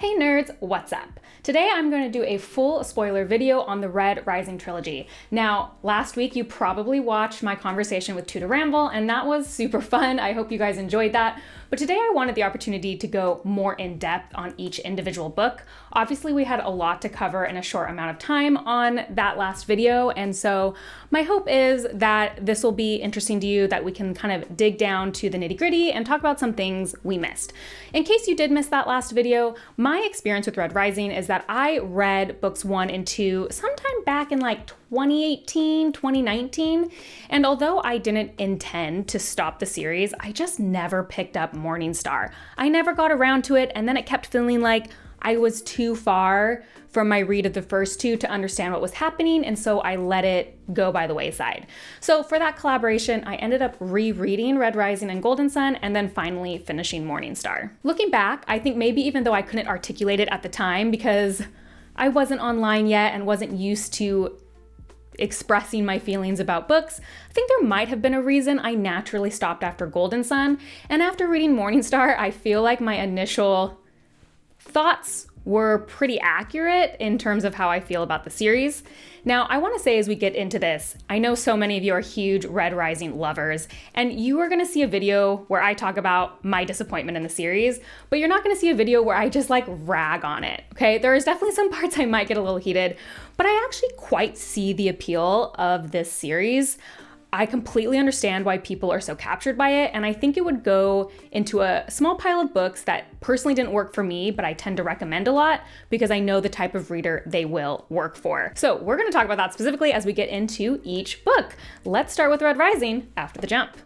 Hey nerds, what's up? Today I'm going to do a full spoiler video on the Red Rising trilogy. Now, last week you probably watched my conversation with Tuda Ramble, and that was super fun. I hope you guys enjoyed that. But today I wanted the opportunity to go more in depth on each individual book. Obviously, we had a lot to cover in a short amount of time on that last video, and so my hope is that this will be interesting to you, that we can kind of dig down to the nitty-gritty and talk about some things we missed. In case you did miss that last video, my experience with Red Rising is that I read books 1 and 2 sometime back in like 2018, 2019, and although I didn't intend to stop the series, I just never picked up Morningstar. I never got around to it, and then it kept feeling like I was too far from my read of the first two to understand what was happening, and so I let it go by the wayside. So for that collaboration, I ended up rereading Red Rising and Golden Sun, and then finally finishing Morningstar. Looking back, I think maybe even though I couldn't articulate it at the time because I wasn't online yet and wasn't used to expressing my feelings about books, I think there might have been a reason I naturally stopped after Golden Sun, and after reading Morningstar, I feel like my initial thoughts were pretty accurate in terms of how I feel about the series. Now, I want to say as we get into this, I know so many of you are huge Red Rising lovers, and you are going to see a video where I talk about my disappointment in the series, but you're not going to see a video where I just like rag on it, okay? There is definitely some parts I might get a little heated, but I actually quite see the appeal of this series. I completely understand why people are so captured by it, and I think it would go into a small pile of books that personally didn't work for me, but I tend to recommend a lot because I know the type of reader they will work for. So we're gonna talk about that specifically as we get into each book. Let's start with Red Rising after the jump.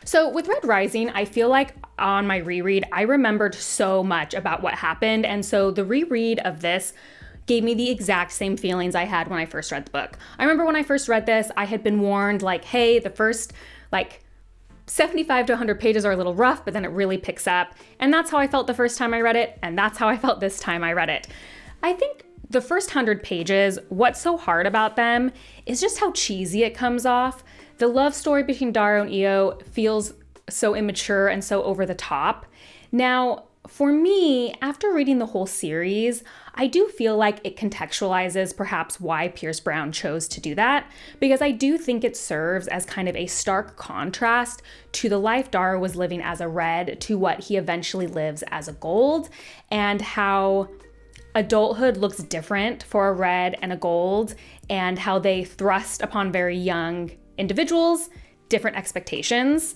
So with Red Rising, I feel like on my reread, I remembered so much about what happened, and so the reread of this gave me the exact same feelings I had when I first read the book. I remember when I first read this, I had been warned like, hey, the first 75 to 100 pages are a little rough, but then it really picks up. And that's how I felt the first time I read it, and that's how I felt this time I read it. I think the first 100 pages, what's so hard about them is just how cheesy it comes off. The love story between Darrow and Io feels so immature and so over the top. Now, for me, after reading the whole series, I do feel like it contextualizes perhaps why Pierce Brown chose to do that, because I do think it serves as kind of a stark contrast to the life Darrow was living as a Red to what he eventually lives as a Gold, and how adulthood looks different for a Red and a Gold, and how they thrust upon very young individuals different expectations.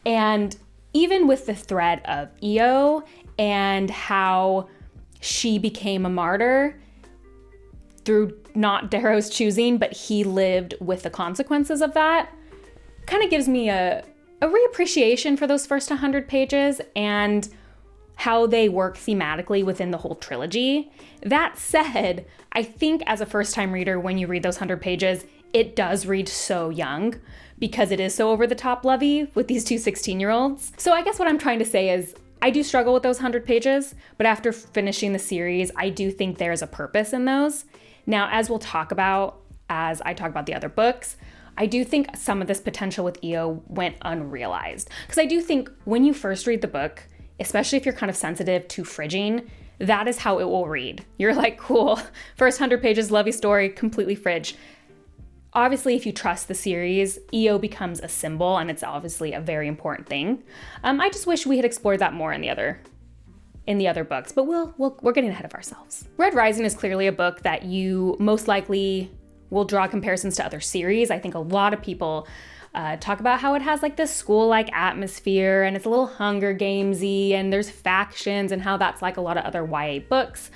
And even with the thread of Io and how she became a martyr through not Darrow's choosing, but he lived with the consequences of that, kind of gives me a reappreciation for those first 100 pages and how they work thematically within the whole trilogy. That said, I think as a first-time reader, when you read those 100 pages, it does read so young because it is so over-the-top lovey with these two 16-year-olds. So I guess what I'm trying to say is I do struggle with those 100 pages, but after finishing the series, I do think there's a purpose in those. Now, as we'll talk about as I talk about the other books, I do think some of this potential with Io went unrealized. Because I do think when you first read the book, especially if you're kind of sensitive to fridging, that is how it will read. You're like, cool, first 100 pages, lovey story, completely fridge. Obviously, if you trust the series, Io becomes a symbol, and it's obviously a very important thing. I just wish we had explored that more in the other books, but we're getting ahead of ourselves. Red Rising is clearly a book that you most likely will draw comparisons to other series. I think a lot of people talk about how it has like this school-like atmosphere, and it's a little Hunger Gamesy, and there's factions, and how that's like a lot of other YA books.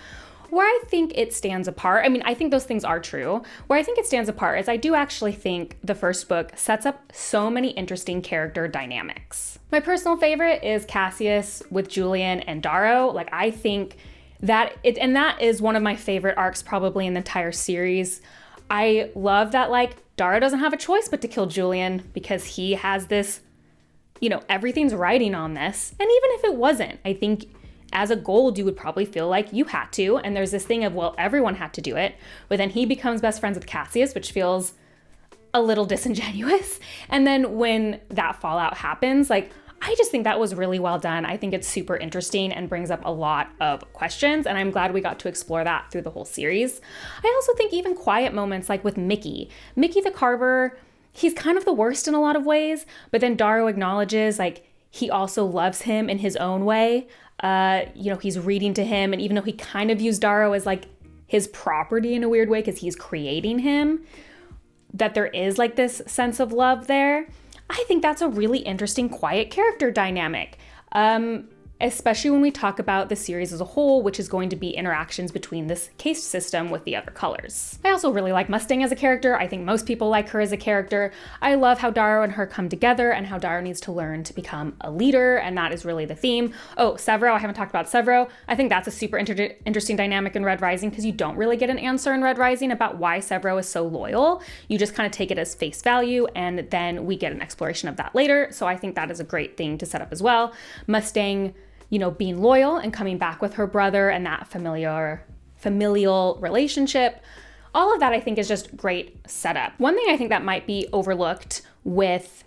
Where I think it stands apart, I mean, I think those things are true. Where I think it stands apart is I do actually think the first book sets up so many interesting character dynamics. My personal favorite is Cassius with Julian and Darrow. Like, I think that is one of my favorite arcs probably in the entire series. I love that, like, Darrow doesn't have a choice but to kill Julian because he has this, everything's riding on this. And even if it wasn't, I think as a Gold, you would probably feel like you had to. And there's this thing of, well, everyone had to do it. But then he becomes best friends with Cassius, which feels a little disingenuous. And then when that fallout happens, like, I just think that was really well done. I think it's super interesting and brings up a lot of questions, and I'm glad we got to explore that through the whole series. I also think even quiet moments like with Mickey the Carver, he's kind of the worst in a lot of ways, but then Darrow acknowledges like he also loves him in his own way. He's reading to him, and even though he kind of views Darrow as like his property in a weird way because he's creating him, that there is like this sense of love there. I think that's a really interesting quiet character dynamic. Especially when we talk about the series as a whole, which is going to be interactions between this caste system with the other colors. I also really like Mustang as a character. I think most people like her as a character. I love how Darrow and her come together and how Darrow needs to learn to become a leader, and that is really the theme. Oh, Severo, I haven't talked about Severo. I think that's a super interesting dynamic in Red Rising because you don't really get an answer in Red Rising about why Severo is so loyal. You just kind of take it as face value, and then we get an exploration of that later. So I think that is a great thing to set up as well. Mustang, being loyal and coming back with her brother and that familial relationship. All of that I think is just great setup. One thing I think that might be overlooked with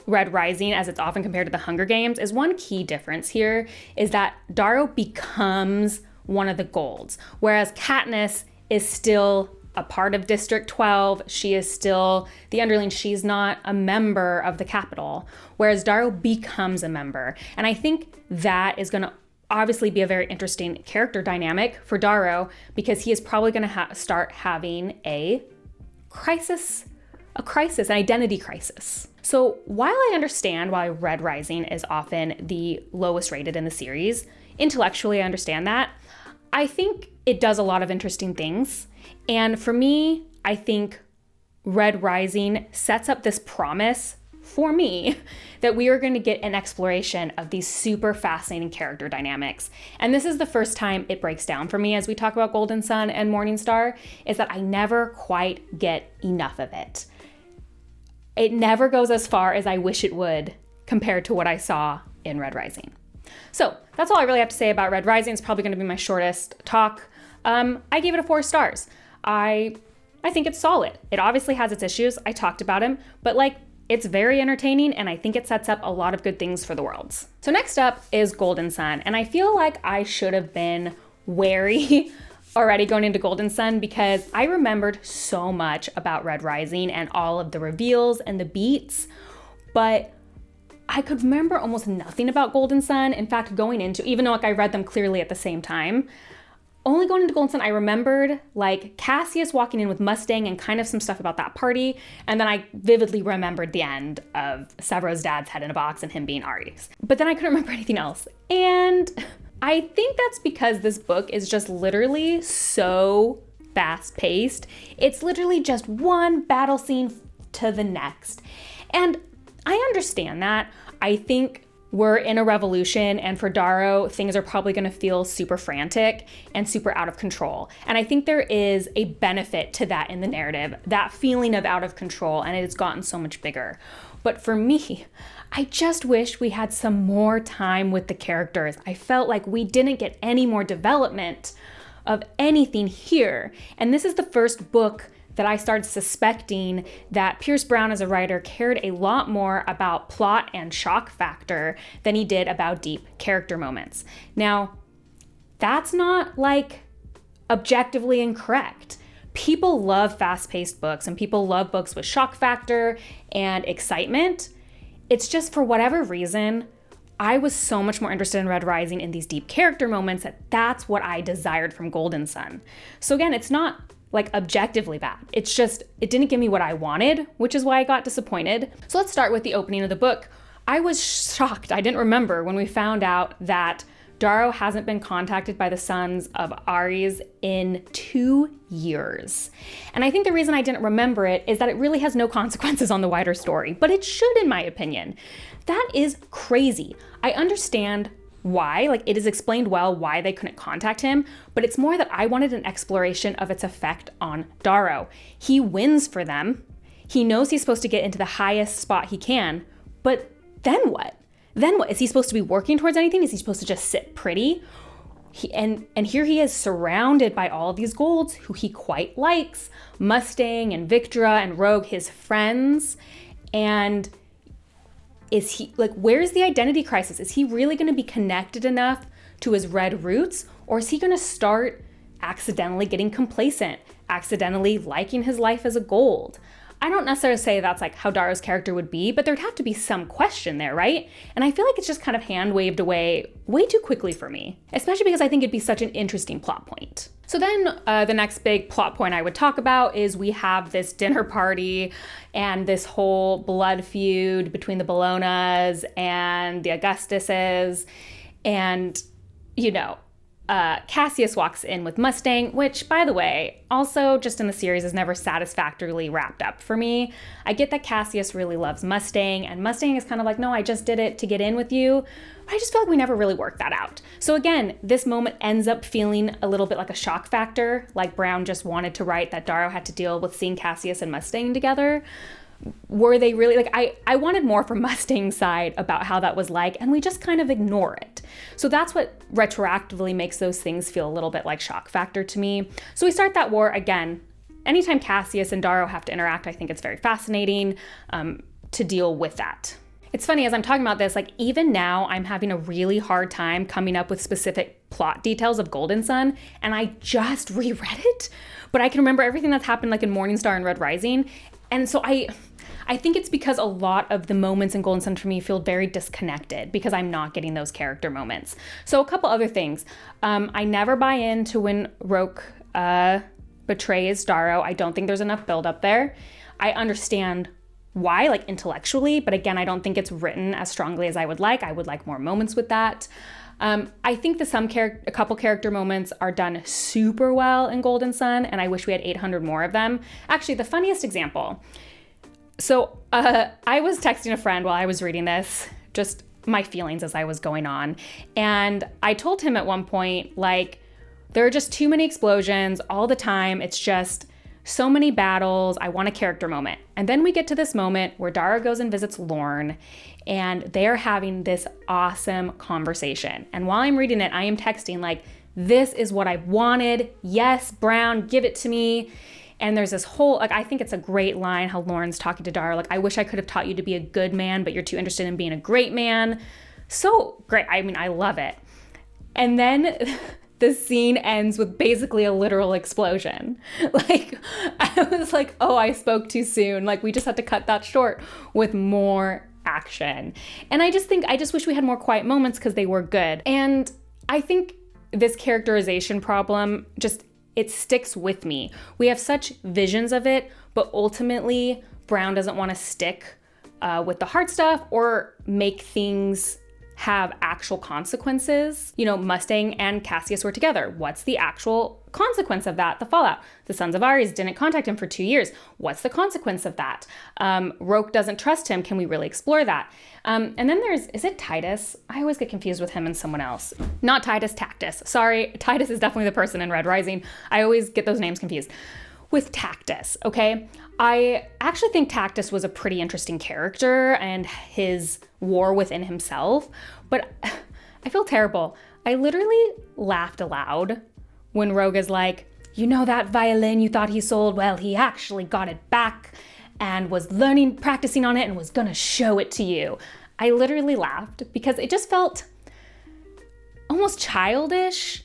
Red Rising, as it's often compared to the Hunger Games, is one key difference here is that Darrow becomes one of the Golds, whereas Katniss is still a part of District 12. She is still the underling. She's not a member of the Capitol, whereas Darrow becomes a member. And I think that is going to obviously be a very interesting character dynamic for Darrow because he is probably going to start having an identity crisis. So while I understand why Red Rising is often the lowest rated in the series, intellectually I understand that, I think it does a lot of interesting things. And for me, I think Red Rising sets up this promise for me that we are going to get an exploration of these super fascinating character dynamics. And this is the first time it breaks down for me as we talk about Golden Sun and Morning Star, is that I never quite get enough of it. It never goes as far as I wish it would compared to what I saw in Red Rising. So that's all I really have to say about Red Rising. It's probably going to be my shortest talk. I gave it a 4 stars. I think it's solid. It obviously has its issues. I talked about them, but it's very entertaining, and I think it sets up a lot of good things for the worlds. So next up is Golden Sun, and I feel like I should have been wary already going into Golden Sun because I remembered so much about Red Rising and all of the reveals and the beats, but I could remember almost nothing about Golden Sun. In fact, going into, even though I read them clearly at the same time, only going into Golden Sun, I remembered Cassius walking in with Mustang and kind of some stuff about that party. And then I vividly remembered the end of Severo's dad's head in a box and him being Aries. But then I couldn't remember anything else. And I think that's because this book is just literally so fast paced. It's literally just one battle scene to the next. And I understand that. I think we're in a revolution, and for Darrow, things are probably going to feel super frantic and super out of control. And I think there is a benefit to that in the narrative, that feeling of out of control, and it has gotten so much bigger. But for me, I just wish we had some more time with the characters. I felt like we didn't get any more development of anything here. And this is the first book that I started suspecting that Pierce Brown as a writer cared a lot more about plot and shock factor than he did about deep character moments. Now, that's not objectively incorrect. People love fast-paced books and people love books with shock factor and excitement. It's just for whatever reason, I was so much more interested in Red Rising in these deep character moments that's what I desired from Golden Sun. So again, it's not objectively bad. It's just, it didn't give me what I wanted, which is why I got disappointed. So let's start with the opening of the book. I was shocked. I didn't remember when we found out that Darrow hasn't been contacted by the sons of Aries in 2 years. And I think the reason I didn't remember it is that it really has no consequences on the wider story, but it should, in my opinion. That is crazy. I understand why, it is explained well why they couldn't contact him, but it's more that I wanted an exploration of its effect on Darrow. He wins for them. He knows he's supposed to get into the highest spot he can, but then what? Then what? Is he supposed to be working towards anything? Is he supposed to just sit pretty? And here he is surrounded by all of these golds who he quite likes, Mustang and Victra and Rogue, his friends, and is he, like, where's the identity crisis? Is he really going to be connected enough to his red roots? Or is he going to start accidentally getting complacent, accidentally liking his life as a gold? I don't necessarily say that's like how Darrow's character would be, but there'd have to be some question there, right? And I feel like it's just kind of hand waved away way too quickly for me, especially because I think it'd be such an interesting plot point. So then the next big plot point I would talk about is we have this dinner party and this whole blood feud between the Bolognas and the Augustuses. And, you know, Cassius walks in with Mustang, which, by the way, also just in the series is never satisfactorily wrapped up for me. I get that Cassius really loves Mustang, and Mustang is kind of like, no, I just did it to get in with you. But I just feel like we never really worked that out. So again, this moment ends up feeling a little bit like a shock factor, like Brown just wanted to write that Darrow had to deal with seeing Cassius and Mustang together. Were they really, like, I wanted more from Mustang's side about how that was like, and we just kind of ignore it. So that's what retroactively makes those things feel a little bit like shock factor to me. So we start that war again. Anytime Cassius and Darrow have to interact, I think it's very fascinating to deal with that. It's funny, as I'm talking about this, like, even now I'm having a really hard time coming up with specific plot details of Golden Son, and I just reread it, but I can remember everything that's happened like in Morningstar and Red Rising. And so I think it's because a lot of the moments in Golden Son for me feel very disconnected because I'm not getting those character moments. So a couple other things. I never buy into when Roke betrays Darrow. I don't think there's enough build up there. I understand why, like, intellectually, but again, I don't think it's written as strongly as I would like. I would like more moments with that. I think that a couple character moments are done super well in Golden Son, and I wish we had 800 more of them. Actually, the funniest example. So I was texting a friend while I was reading this, just my feelings as I was going on. And I told him at one point, like, there are just too many explosions all the time. It's just so many battles. I want a character moment. And then we get to this moment where Darrow goes and visits Lorne, and they're having this awesome conversation. And while I'm reading it, I am texting like, this is what I wanted. Yes, Brown, give it to me. And there's this whole, like, I think it's a great line how Lorne's talking to Darrow, like, I wish I could have taught you to be a good man, but you're too interested in being a great man. So great. I mean, I love it. And then the scene ends with basically a literal explosion. Like, I was like, oh, I spoke too soon. Like, we just had to cut that short with more action. And I just wish we had more quiet moments because they were good. And I think this characterization problem it sticks with me. We have such visions of it, but ultimately Brown doesn't want to stick with the hard stuff or make things have actual consequences. You know, Mustang and Cassius were together. What's the actual consequence of that? The fallout. The Sons of Ares didn't contact him for 2 years. What's the consequence of that? Roke doesn't trust him. Can we really explore that? And then is it Titus? I always get confused with him and someone else. Not Titus, Tactus. Sorry, Titus is definitely the person in Red Rising. I always get those names confused. With Tactus, okay? I actually think Tactus was a pretty interesting character and his war within himself, but I feel terrible. I literally laughed aloud when Rogue is like, you know that violin you thought he sold? Well, he actually got it back and was practicing on it and was gonna show it to you. I literally laughed because it just felt almost childish.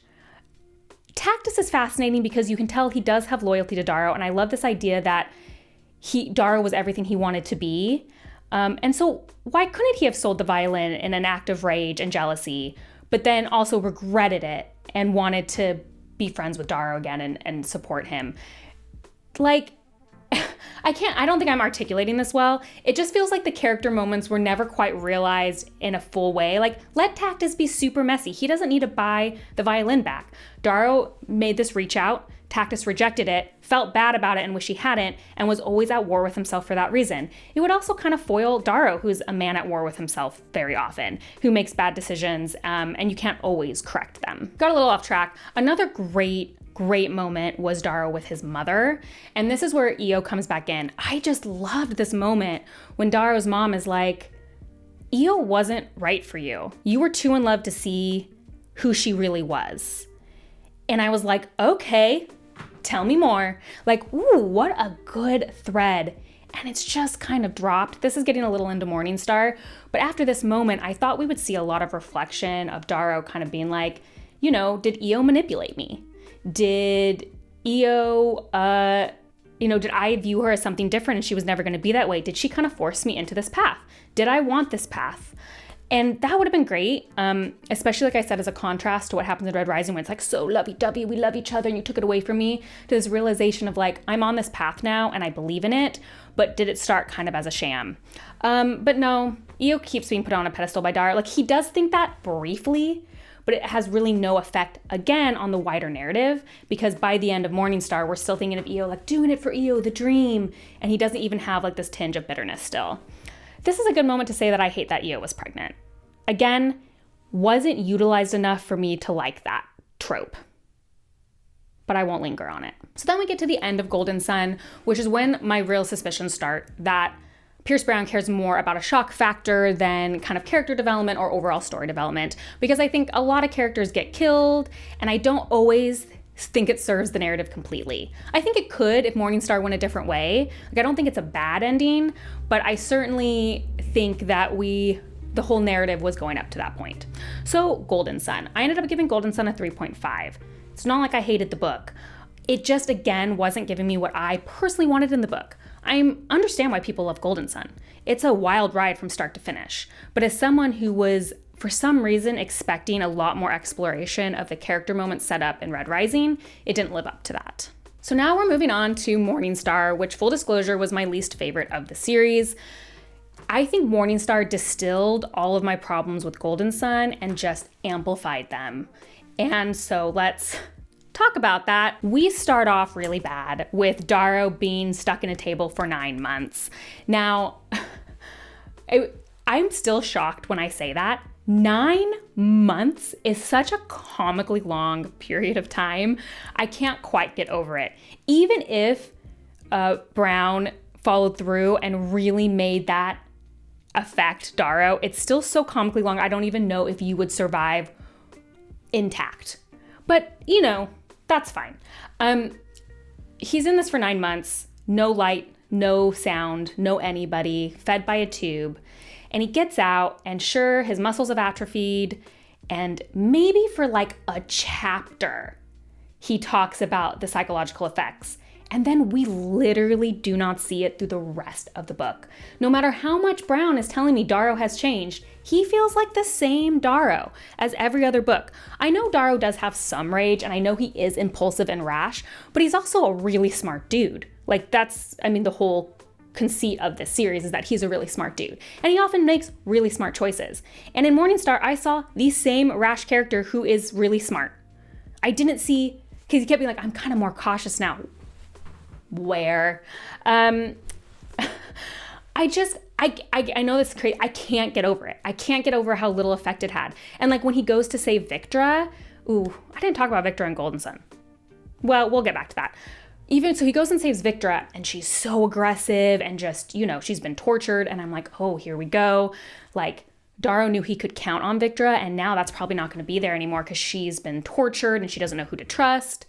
Tactus is fascinating because you can tell he does have loyalty to Darrow, and I love this idea that Darrow was everything he wanted to be. And so why couldn't he have sold the violin in an act of rage and jealousy, but then also regretted it and wanted to be friends with Darrow again and support him? Like, I don't think I'm articulating this well. It just feels like the character moments were never quite realized in a full way. Like, let Tactus be super messy. He doesn't need to buy the violin back. Darrow made this reach out. Tactus rejected it, felt bad about it and wish he hadn't, and was always at war with himself for that reason. It would also kind of foil Darrow, who's a man at war with himself very often, who makes bad decisions, and you can't always correct them. Got a little off track. Another great moment was Darrow with his mother. And this is where Io comes back in. I just loved this moment when Darrow's mom is like, Io wasn't right for you. You were too in love to see who she really was. And I was like, okay, tell me more. Like, ooh, what a good thread. and it's just kind of dropped. This is getting a little into Morningstar, but after this moment, I thought we would see a lot of reflection of Darrow kind of being like, you know, did Io manipulate me? Did Io, did I view her as something different and she was never going to be that way? Did she kind of force me into this path? Did I want this path? And that would have been great, especially, like I said, as a contrast to what happens in Red Rising, when it's like so lovey-dovey, we love each other, and you took it away from me, to this realization of like, I'm on this path now and I believe in it, but did it start kind of as a sham? But no, Io keeps being put on a pedestal by Darrow. Like, he does think that briefly, but it has really no effect, again, on the wider narrative, because by the end of Morningstar, we're still thinking of Io, like, doing it for Io, the dream, and he doesn't even have like this tinge of bitterness still. This is a good moment to say that I hate that Io was pregnant. Again, wasn't utilized enough for me to like that trope, but I won't linger on it. So then we get to the end of Golden Sun, which is when my real suspicions start that Pierce Brown cares more about a shock factor than kind of character development or overall story development, because I think a lot of characters get killed, and I don't always think it serves the narrative completely. I think it could if Morningstar went a different way. Like, I don't think it's a bad ending, but I certainly think that the whole narrative was going up to that point. So Golden Sun, I ended up giving Golden Sun a 3.5. It's not like I hated the book. It just, again, wasn't giving me what I personally wanted in the book. I understand why people love Golden Sun. It's a wild ride from start to finish. But as someone who was, for some reason, expecting a lot more exploration of the character moments set up in Red Rising, it didn't live up to that. So now we're moving on to Morningstar, which, full disclosure, was my least favorite of the series. I think Morningstar distilled all of my problems with Golden Sun and just amplified them. And so let's talk about that. We start off really bad with Darrow being stuck in a table for 9 months. Now, I'm still shocked when I say that. 9 months is such a comically long period of time. I can't quite get over it. Even if Brown followed through and really made that affect Darrow, it's still so comically long. I don't even know if you would survive intact. But, you know, that's fine. He's in this for 9 months, no light, no sound, no anybody, fed by a tube. And he gets out, and sure, his muscles have atrophied, and maybe for like a chapter, he talks about the psychological effects. And then we literally do not see it through the rest of the book. No matter how much Brown is telling me Darrow has changed, he feels like the same Darrow as every other book. I know Darrow does have some rage, and I know he is impulsive and rash, but he's also a really smart dude. Like, that's, the whole conceit of this series is that he's a really smart dude. And he often makes really smart choices. And in Morningstar, I saw the same rash character who is really smart. I didn't see, because he kept being like, I'm kind of more cautious now. Where? I know this is crazy. I can't get over it. I can't get over how little effect it had. And like when he goes to save Victra, I didn't talk about Victra and Golden Sun. Well, we'll get back to that. Even so, he goes and saves Victra, and she's so aggressive and just, she's been tortured. And I'm like, oh, here we go. Like, Darrow knew he could count on Victra, and now that's probably not going to be there anymore because she's been tortured and she doesn't know who to trust.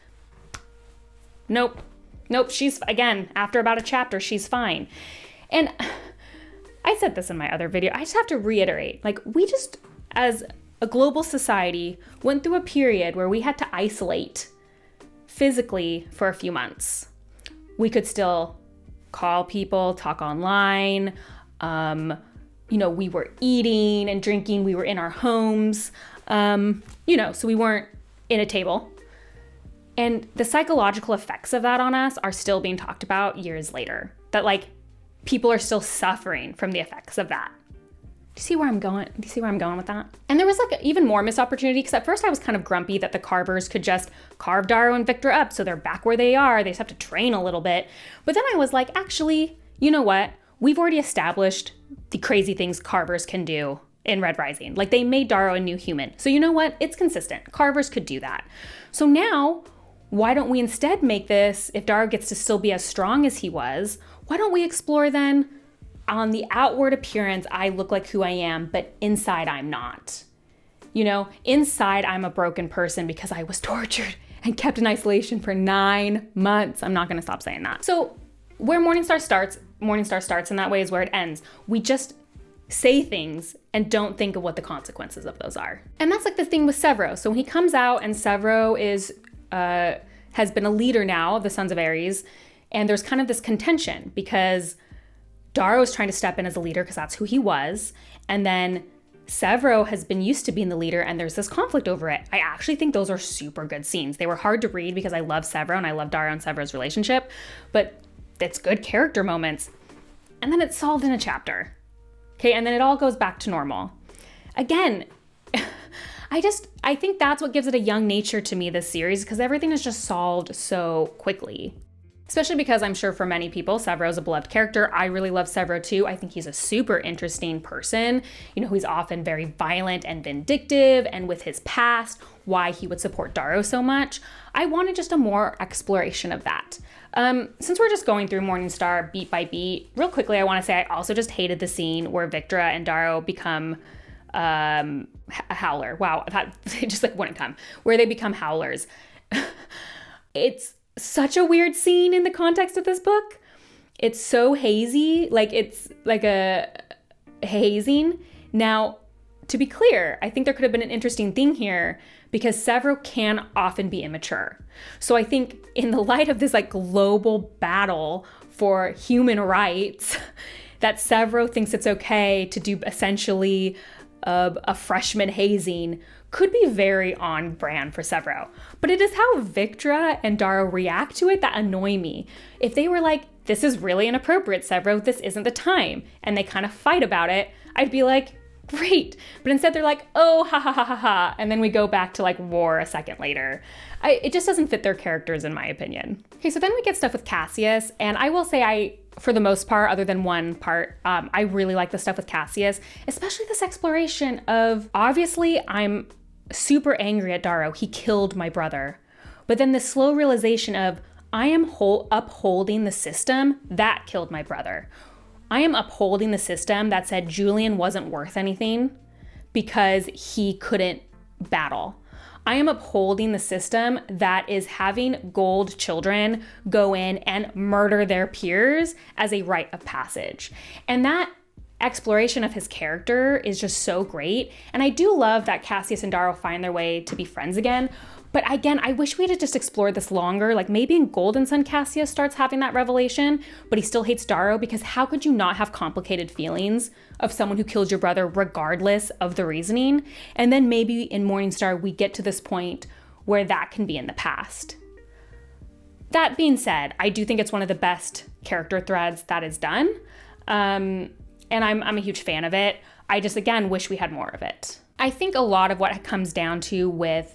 Nope, she's, again, after about a chapter, she's fine. And I said this in my other video, I just have to reiterate, like, we just, as a global society, went through a period where we had to isolate physically for a few months. We could still call people, talk online, we were eating and drinking, we were in our homes, so we weren't in a table. And the psychological effects of that on us are still being talked about years later. That, like, people are still suffering from the effects of that. Do you see where I'm going? Do you see where I'm going with that? And there was like even more missed opportunity, because at first I was kind of grumpy that the carvers could just carve Darrow and Victra up so they're back where they are. They just have to train a little bit. But then I was like, actually, you know what? We've already established the crazy things carvers can do in Red Rising. Like, they made Darrow a new human. So you know what? It's consistent. Carvers could do that. So now, why don't we instead make this, if Darrow gets to still be as strong as he was, why don't we explore then, on the outward appearance, I look like who I am, but inside I'm not. Inside I'm a broken person because I was tortured and kept in isolation for 9 months. I'm not going to stop saying that. So where Morningstar starts Morningstar starts in that way is where it ends. We just say things and don't think of what the consequences of those are. And that's like the thing with Severo. So when he comes out and Severo is has been a leader now of the Sons of Ares, and there's kind of this contention because Darrow is trying to step in as a leader because that's who he was, and then Severo has been used to being the leader, and there's this conflict over it. I actually think those are super good scenes. They were hard to read because I love Severo and I love Darrow and Severo's relationship, but it's good character moments. And then it's solved in a chapter. Okay, and then it all goes back to normal. Again, I think that's what gives it a young nature to me, this series, because everything is just solved so quickly. Especially because I'm sure for many people, Severo's a beloved character. I really love Severo too. I think he's a super interesting person. You know, he's often very violent and vindictive, and with his past, why he would support Darrow so much. I wanted just a more exploration of that. Since we're just going through Morningstar beat by beat, real quickly, I want to say I also just hated the scene where Victra and Darrow become a howler. Wow, that it just like wouldn't come. Where they become howlers. It's such a weird scene in the context of this book. It's so hazy, like it's like a hazing. Now, to be clear, I think there could have been an interesting thing here because Severo can often be immature. So I think in the light of this like global battle for human rights, that Severo thinks it's okay to do essentially a freshman hazing could be very on brand for Severo. But it is how Victra and Darrow react to it that annoy me. If they were like, this is really inappropriate, Severo, this isn't the time, and they kind of fight about it, I'd be like, great. But instead they're like, oh, ha ha ha ha ha, and then we go back to like war a second later. It just doesn't fit their characters in my opinion. Okay, so then we get stuff with Cassius, and I will say for the most part, other than one part, I really like the stuff with Cassius, especially this exploration of, obviously I'm super angry at Darrow, he killed my brother. But then the slow realization of, I am upholding the system that killed my brother. I am upholding the system that said Julian wasn't worth anything because he couldn't battle. I am upholding the system that is having gold children go in and murder their peers as a rite of passage. And that exploration of his character is just so great. And I do love that Cassius and Darrow find their way to be friends again. But again, I wish we had just explored this longer. Like maybe in Golden Sun, Cassius starts having that revelation, but he still hates Darrow, because how could you not have complicated feelings of someone who killed your brother regardless of the reasoning? And then maybe in Morningstar, we get to this point where that can be in the past. That being said, I do think it's one of the best character threads that is done. And I'm a huge fan of it. I just, again, wish we had more of it. I think a lot of what it comes down to with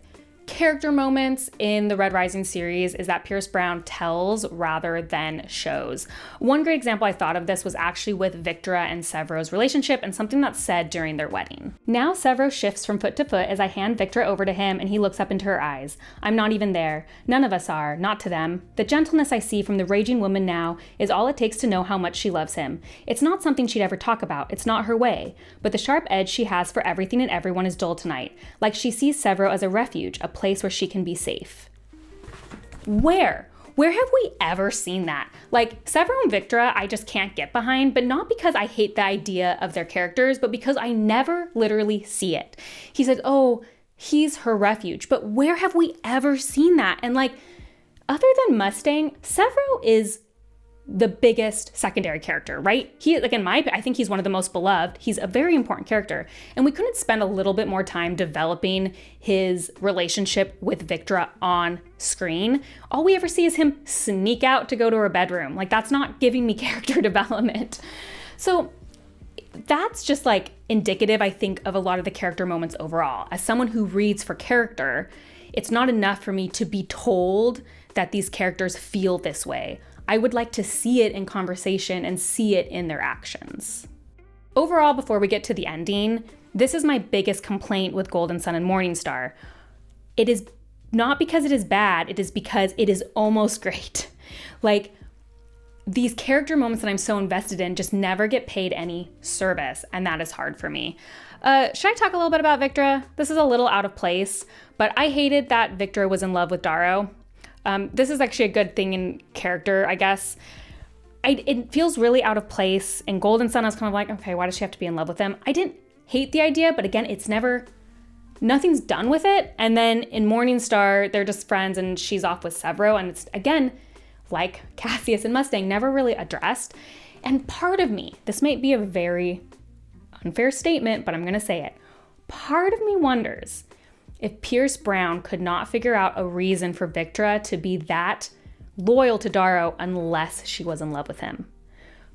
character moments in the Red Rising series is that Pierce Brown tells rather than shows. One great example I thought of this was actually with Victra and Severo's relationship and something that's said during their wedding. Now Severo shifts from foot to foot as I hand Victra over to him and he looks up into her eyes. I'm not even there. None of us are, not to them. The gentleness I see from the raging woman now is all it takes to know how much she loves him. It's not something she'd ever talk about. It's not her way. But the sharp edge she has for everything and everyone is dull tonight. Like she sees Severo as a refuge, a place where she can be safe. Where have we ever seen that? Like Severo and Victra, I just can't get behind, but not because I hate the idea of their characters, but because I never literally see it. He said, oh, he's her refuge, but where have we ever seen that? And like, other than Mustang, Severo is the biggest secondary character, right? He, like I think he's one of the most beloved. He's a very important character. And we couldn't spend a little bit more time developing his relationship with Victra on screen. All we ever see is him sneak out to go to her bedroom. Like that's not giving me character development. So that's just like indicative, I think, of a lot of the character moments overall. As someone who reads for character, it's not enough for me to be told that these characters feel this way. I would like to see it in conversation and see it in their actions. Overall, before we get to the ending, this is my biggest complaint with Golden Sun and Morningstar. It is not because it is bad, it is because it is almost great. Like, these character moments that I'm so invested in just never get paid any service, and that is hard for me. Should I talk a little bit about Victra? This is a little out of place, but I hated that Victra was in love with Darrow. This is actually a good thing in character, I guess. it feels really out of place. In Golden Sun, I was kind of like, okay, why does she have to be in love with him? I didn't hate the idea, but again, nothing's done with it. And then in Morning Star, they're just friends and she's off with Severo. And it's, again, like Cassius and Mustang, never really addressed. And part of me, this might be a very unfair statement, but I'm going to say it. Part of me wonders if Pierce Brown could not figure out a reason for Victra to be that loyal to Darrow unless she was in love with him.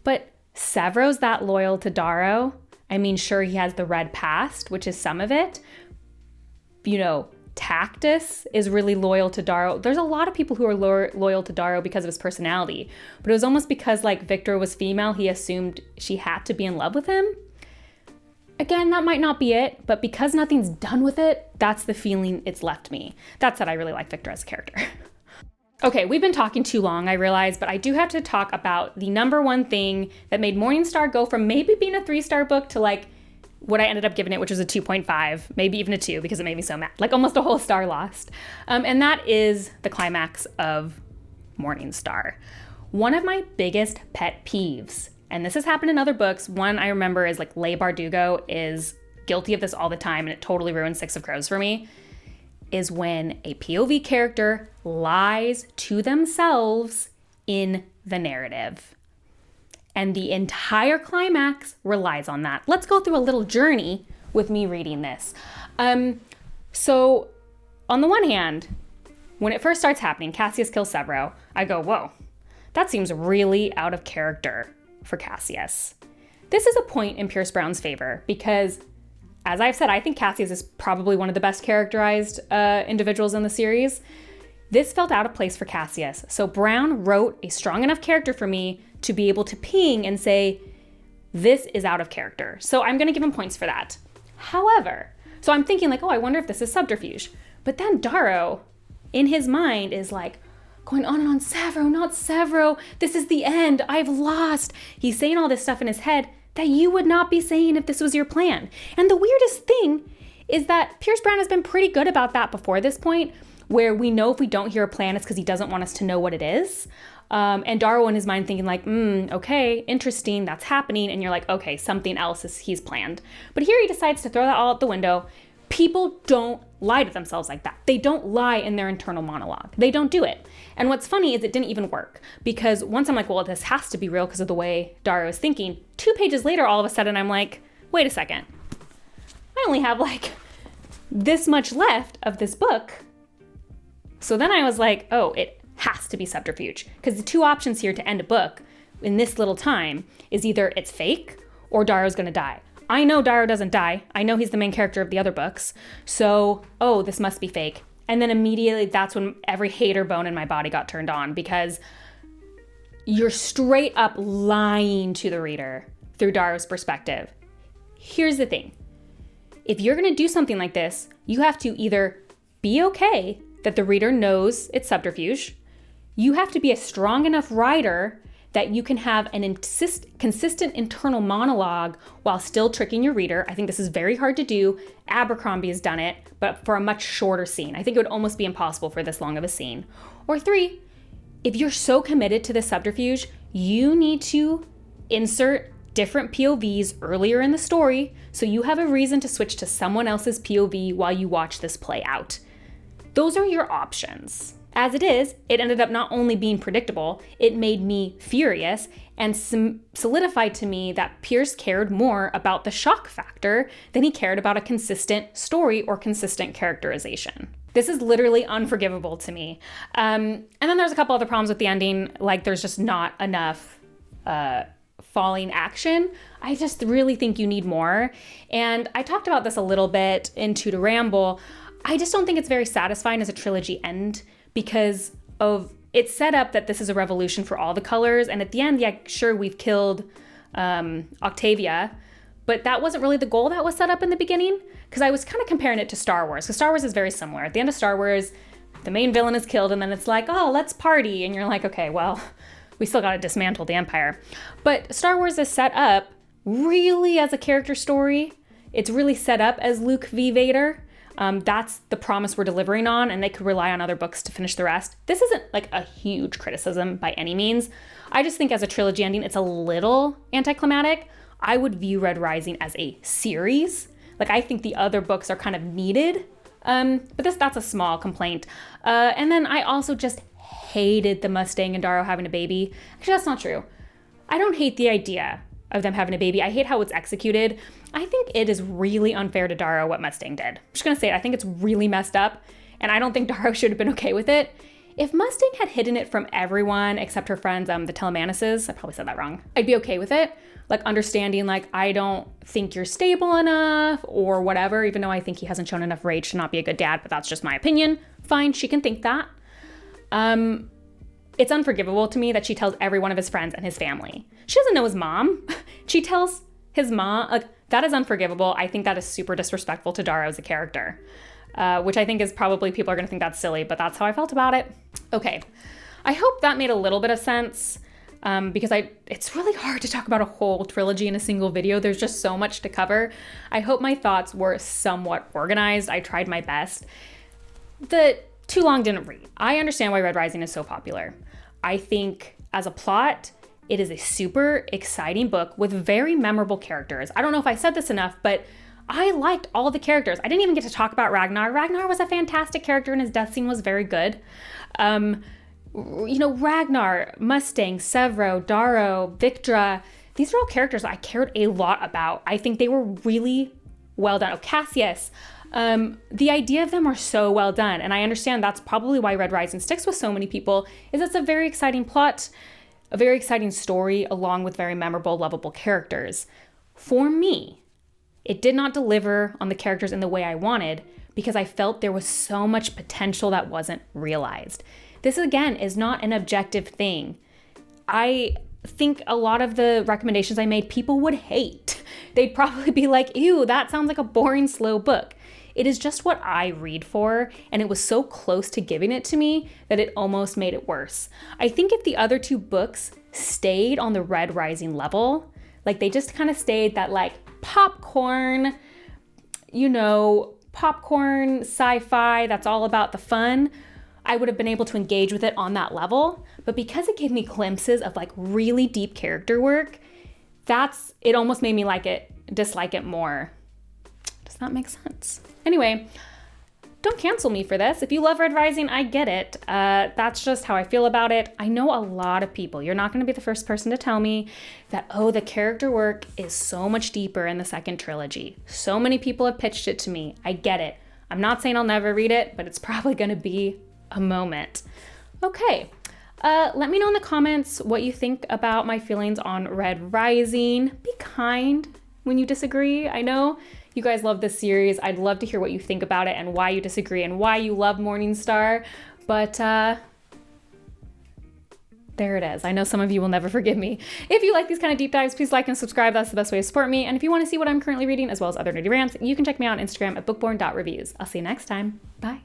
But Severo's that loyal to Darrow. I mean, sure, he has the red past, which is some of it. You know, Tactus is really loyal to Darrow. There's a lot of people who are loyal to Darrow because of his personality, but it was almost because like Victra was female, he assumed she had to be in love with him. Again, that might not be it, but because nothing's done with it, that's the feeling it's left me. That said, I really like Victra as a character. Okay, we've been talking too long, I realize, but I do have to talk about the number one thing that made Morning Star go from maybe being a 3-star book to like what I ended up giving it, which was a 2.5, maybe even a 2 because it made me so mad, like almost a whole star lost. And that is the climax of Morning Star. One of my biggest pet peeves, and this has happened in other books, one I remember is like Leigh Bardugo is guilty of this all the time and it totally ruined Six of Crows for me, is when a POV character lies to themselves in the narrative. And the entire climax relies on that. Let's go through a little journey with me reading this. So on the one hand, when it first starts happening, Cassius kills Severo, I go, whoa, that seems really out of character for Cassius. This is a point in Pierce Brown's favor because, as I've said, I think Cassius is probably one of the best characterized individuals in the series. This felt out of place for Cassius. So Brown wrote a strong enough character for me to be able to ping and say, this is out of character. So I'm going to give him points for that. However, so I'm thinking like, oh, I wonder if this is subterfuge. But then Darrow, in his mind, is like going on and on, Severo, not Severo. This is the end. I've lost. He's saying all this stuff in his head that you would not be saying if this was your plan. And the weirdest thing is that Pierce Brown has been pretty good about that before this point, where we know if we don't hear a plan, it's because he doesn't want us to know what it is. And Darrow in his mind thinking like, okay, interesting, that's happening. And you're like, okay, something else he's planned. But here he decides to throw that all out the window. People don't lie to themselves like that. They don't lie in their internal monologue. They don't do it. And what's funny is it didn't even work, because once I'm like, well, this has to be real because of the way Darrow is thinking. 2 pages later, all of a sudden I'm like, wait a second. I only have like this much left of this book. So then I was like, oh, it has to be subterfuge, because the two options here to end a book in this little time is either it's fake or Darrow's gonna die. I know Darrow doesn't die. I know he's the main character of the other books. So, oh, this must be fake. And then immediately that's when every hater bone in my body got turned on, because you're straight up lying to the reader through Darrow's perspective. Here's the thing. If you're gonna do something like this, you have to either be okay that the reader knows it's subterfuge. You have to be a strong enough writer that you can have an consistent internal monologue while still tricking your reader. I think this is very hard to do. Abercrombie has done it, but for a much shorter scene. I think it would almost be impossible for this long of a scene. Or 3, if you're so committed to the subterfuge, you need to insert different POVs earlier in the story so you have a reason to switch to someone else's POV while you watch this play out. Those are your options. As it is, it ended up not only being predictable, it made me furious and solidified to me that Pierce cared more about the shock factor than he cared about a consistent story or consistent characterization. This is literally unforgivable to me. And then there's a couple other problems with the ending, like there's just not enough falling action. I just really think you need more. And I talked about this a little bit in Two to Ramble. I just don't think it's very satisfying as a trilogy end, because of it's set up that this is a revolution for all the colors. And at the end, yeah, sure, we've killed Octavia, but that wasn't really the goal that was set up in the beginning. Because I was kind of comparing it to Star Wars, because Star Wars is very similar. At the end of Star Wars, the main villain is killed, and then it's like, oh, let's party. And you're like, okay, well, we still got to dismantle the Empire. But Star Wars is set up really as a character story. It's really set up as Luke v. Vader. That's the promise we're delivering on, and they could rely on other books to finish the rest. This isn't like a huge criticism by any means. I just think as a trilogy ending, it's a little anticlimactic. I would view Red Rising as a series. Like, I think the other books are kind of needed, but that's a small complaint. And then I also just hated the Mustang and Darrow having a baby. Actually, that's not true. I don't hate the idea of them having a baby. I hate how it's executed. I think it is really unfair to Darrow what Mustang did. I'm just gonna say it. I think it's really messed up, and I don't think Darrow should have been okay with it. If Mustang had hidden it from everyone except her friends, the Telemanuses, I probably said that wrong, I'd be okay with it. Like, understanding, like, I don't think you're stable enough or whatever, even though I think he hasn't shown enough rage to not be a good dad, but that's just my opinion. Fine, she can think that. It's unforgivable to me that she tells every one of his friends and his family. She doesn't know his mom. She tells his mom, like, that is unforgivable. I think that is super disrespectful to Darrow as a character, which I think is probably, people are gonna think that's silly, but that's how I felt about it. Okay, I hope that made a little bit of sense, because it's really hard to talk about a whole trilogy in a single video. There's just so much to cover. I hope my thoughts were somewhat organized. I tried my best. The too long didn't read. I understand why Red Rising is so popular. I think as a plot, it is a super exciting book with very memorable characters. I don't know if I said this enough, but I liked all the characters. I didn't even get to talk about Ragnar. Ragnar was a fantastic character, and his death scene was very good. Ragnar, Mustang, Severo, Darrow, Victra, these are all characters I cared a lot about. I think they were really well done. Oh, Cassius. The idea of them are so well done, and I understand that's probably why Red Rising sticks with so many people, is it's a very exciting plot, a very exciting story, along with very memorable, lovable characters. For me, it did not deliver on the characters in the way I wanted because I felt there was so much potential that wasn't realized. This, again, is not an objective thing. I think a lot of the recommendations I made, people would hate. They'd probably be like, ew, that sounds like a boring, slow book. It is just what I read for, and it was so close to giving it to me that it almost made it worse. I think if the other two books stayed on the Red Rising level, like they just kind of stayed that like popcorn sci-fi that's all about the fun, I would have been able to engage with it on that level. But because it gave me glimpses of like really deep character work, it almost made me dislike it more. Does that make sense? Anyway, don't cancel me for this. If you love Red Rising, I get it. That's just how I feel about it. I know a lot of people, you're not going to be the first person to tell me that, the character work is so much deeper in the second trilogy. So many people have pitched it to me. I get it. I'm not saying I'll never read it, but it's probably going to be a moment. Okay. Let me know in the comments what you think about my feelings on Red Rising. Be kind when you disagree. I know you guys love this series. I'd love to hear what you think about it and why you disagree and why you love Morningstar. But there it is. I know some of you will never forgive me. If you like these kind of deep dives, please like and subscribe. That's the best way to support me. And if you want to see what I'm currently reading, as well as other nerdy rants, you can check me out on Instagram at bookborn.reviews. I'll see you next time. Bye.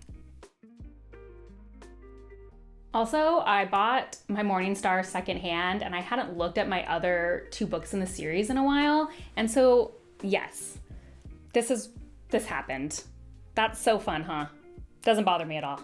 Also, I bought my Morningstar secondhand, and I hadn't looked at my other two books in the series in a while. And so, yes, this happened. That's so fun, huh? Doesn't bother me at all.